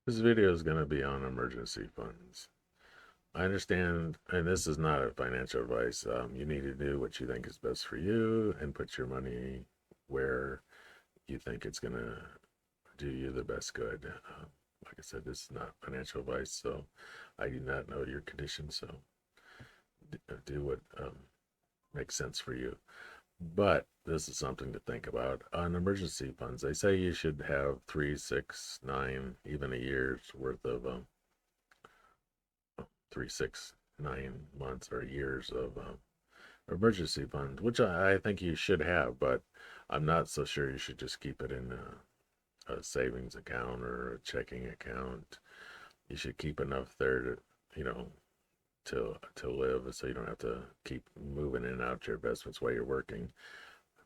This video is going to be on emergency funds. I understand, and this is not a financial advice. You need to do what you think is best for you and put your money where you think it's going to do you the best good. Like I said, this is not financial advice, so I do not know your condition, so do what makes sense for you. But this is something to think about. On emergency funds, they say you should have 3, 6, 9, even a year's worth of 3, 6, 9 months or years of emergency fund, which I think you should have, but I'm not so sure you should just keep it in a savings account or a checking account. You should keep enough there to, you know, to live, so you don't have to keep moving in and out your investments while you're working.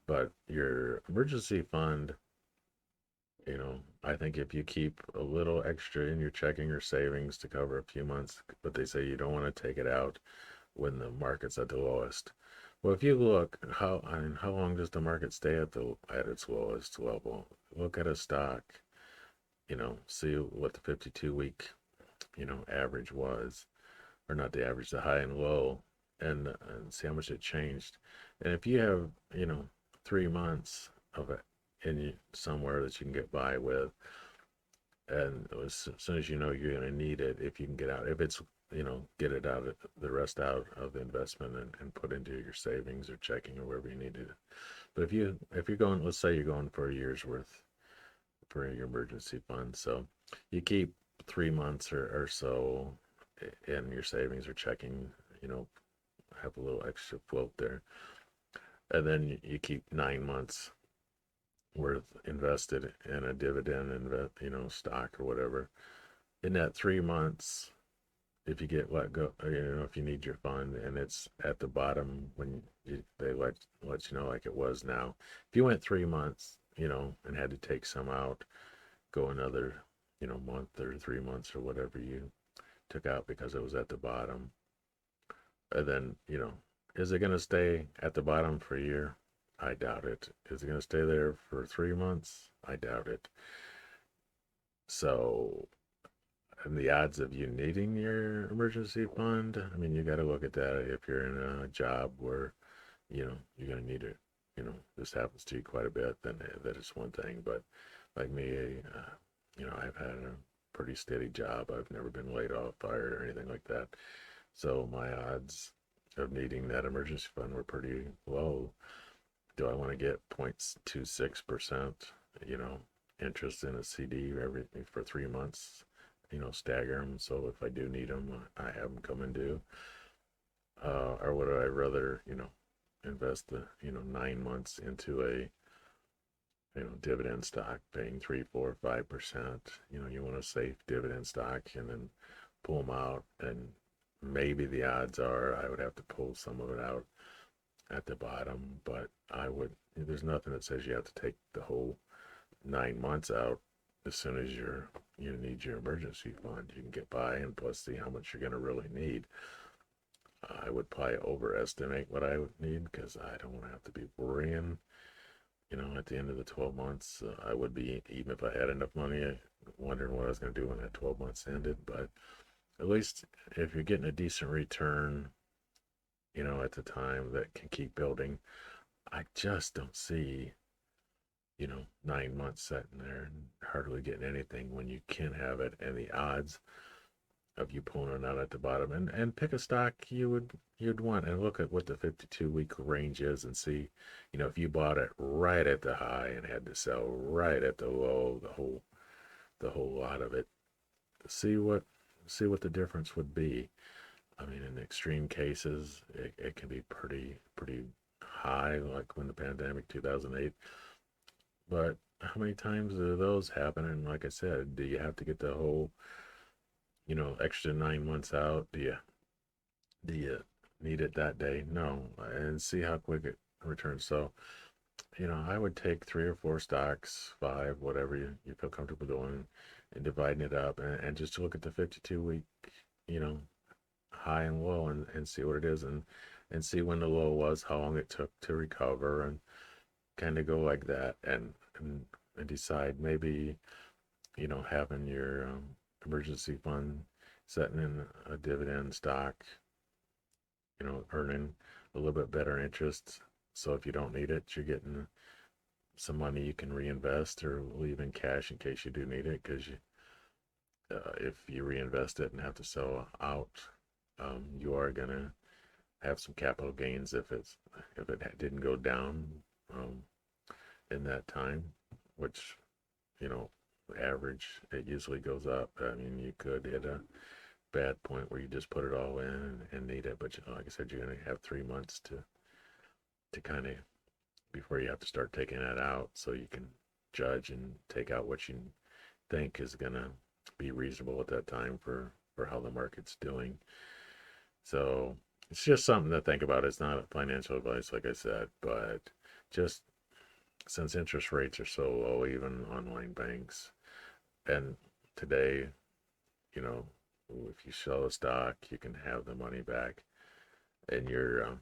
But your emergency fund, I think if you keep a little extra in your checking or savings to cover a few months, but they say you don't want to take it out when the market's at the lowest. Well, if you look, how long does the market stay at its lowest level? Look at a stock, see what the 52 week, average was, or not the average, the high and low, and see how much it changed. And if you have, 3 months of it somewhere that you can get by with, and as soon as you know you're going to need it, if you can get out, if it's, get it out, the rest out of the investment, and put into your savings or checking or wherever you need it. But if you're going, let's say you're going for a year's worth for your emergency fund, so you keep 3 months or so in your savings or checking, you know, have a little extra float there, and then you keep 9 months worth invested in a dividend stock or whatever. In that 3 months, if you get let go, if you need your fund and it's at the bottom when they let you know like it was now. If you went 3 months, and had to take some out, go another, month or 3 months or whatever you took out because it was at the bottom, and then, is it going to stay at the bottom for a year? I doubt it. Is it going to stay there for 3 months? I doubt it. So, and the odds of you needing your emergency fund, I mean, you got to look at that if you're in a job where, you're going to need it. This happens to you quite a bit, then that is one thing. But like me, I've had a pretty steady job. I've never been laid off, fired, or anything like that. So my odds of needing that emergency fund were pretty low. Do I want to get 0.26%, you know, interest in a CD every for 3 months? Stagger them so if I do need them, I have them come and due. Or would I rather, invest the 9 months into a dividend stock, paying 3, 4, 5%. You want a safe dividend stock, and then pull them out, and maybe the odds are I would have to pull some of it out at the bottom, but I would. There's nothing that says you have to take the whole 9 months out as soon as you need your emergency fund. You can get by and plus see how much you're going to really need. I would probably overestimate what I would need because I don't want to have to be worrying. At the end of the 12 months, I would be, even if I had enough money, wondering what I was going to do when that 12 months ended. But at least if you're getting a decent return, at the time that can keep building, I just don't see, 9 months sitting there and hardly getting anything when you can have it, and the odds of you pulling it out at the bottom, and pick a stock you'd want, and look at what the 52-week range is and see, if you bought it right at the high and had to sell right at the low, the whole lot of it, see what the difference would be. I mean, in extreme cases, it can be pretty high, like when the pandemic 2008. But how many times do those happen? And like I said, do you have to get the whole, extra 9 months out? Do you need it that day? No. And see how quick it returns. So, I would take 3 or 4 stocks, five, whatever you feel comfortable doing, and dividing it up, and just look at the 52-week, you know, high and low, and see what it is, and see when the low was, how long it took to recover, and kind of go like that, and decide maybe, having your emergency fund, setting in a dividend stock, earning a little bit better interest. So if you don't need it, you're getting some money you can reinvest or leave in cash in case you do need it. Because if you reinvest it and have to sell out, you are gonna have some capital gains if it didn't go down um, in that time, which you know average it usually goes up. I mean, you could hit a bad point where you just put it all in and need it, but like I said, you're gonna have 3 months to kind of before you have to start taking that out, so you can judge and take out what you think is gonna be reasonable at that time for how the market's doing. So it's just something to think about. It's not financial advice, like I said, but just since interest rates are so low, even online banks, and today, you know, if you sell a stock, you can have the money back in your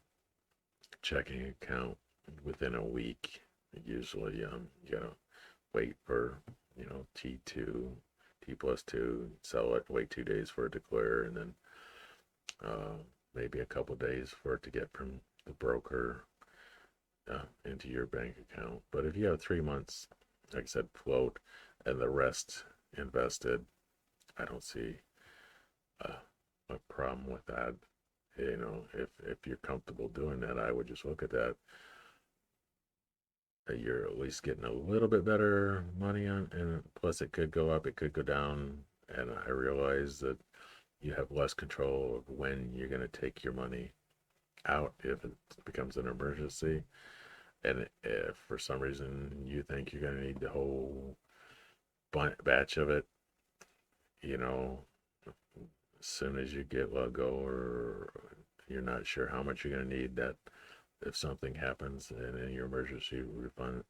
checking account within a week. Usually, you gotta wait for T2, T plus two, sell it, wait 2 days for it to clear, and then uh, maybe a couple days for it to get from the broker into your bank account. But if you have 3 months, like I said, float and the rest invested, I don't see uh, a problem with that. If you're comfortable doing that, I would just look at that. You're at least getting a little bit better money on, and plus it could go up, it could go down. And I realize that you have less control of when you're going to take your money out if it becomes an emergency. And if for some reason you think you're going to need the whole batch of it, you know, as soon as you get let go or you're not sure how much you're going to need, that if something happens and in your emergency refund,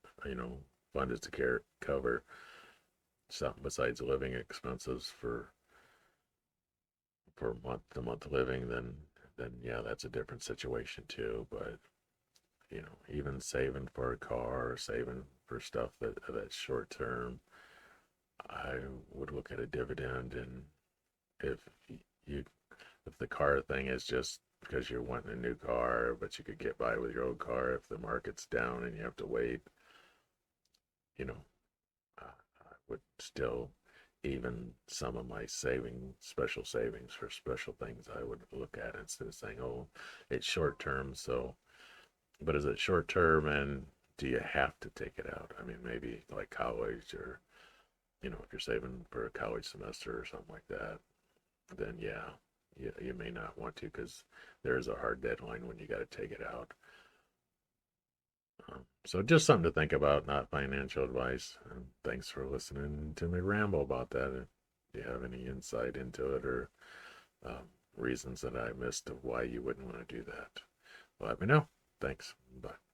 fund is to cover something besides living expenses for month to month living, then yeah, that's a different situation too. But even saving for a car, saving for stuff that's short term, I would look at a dividend. And if you if the car thing is just because you're wanting a new car, but you could get by with your old car if the market's down and you have to wait, you know, I would still, even some of my special savings for special things, I would look at instead of saying, oh, it's short term. So, but is it short term, and do you have to take it out? I mean, maybe like college, or, if you're saving for a college semester or something like that, then yeah, you may not want to because there is a hard deadline when you got to take it out. So just something to think about, not financial advice. And thanks for listening to me ramble about that. If you have any insight into it, or um, reasons that I missed of why you wouldn't want to do that, let me know. Thanks. Bye.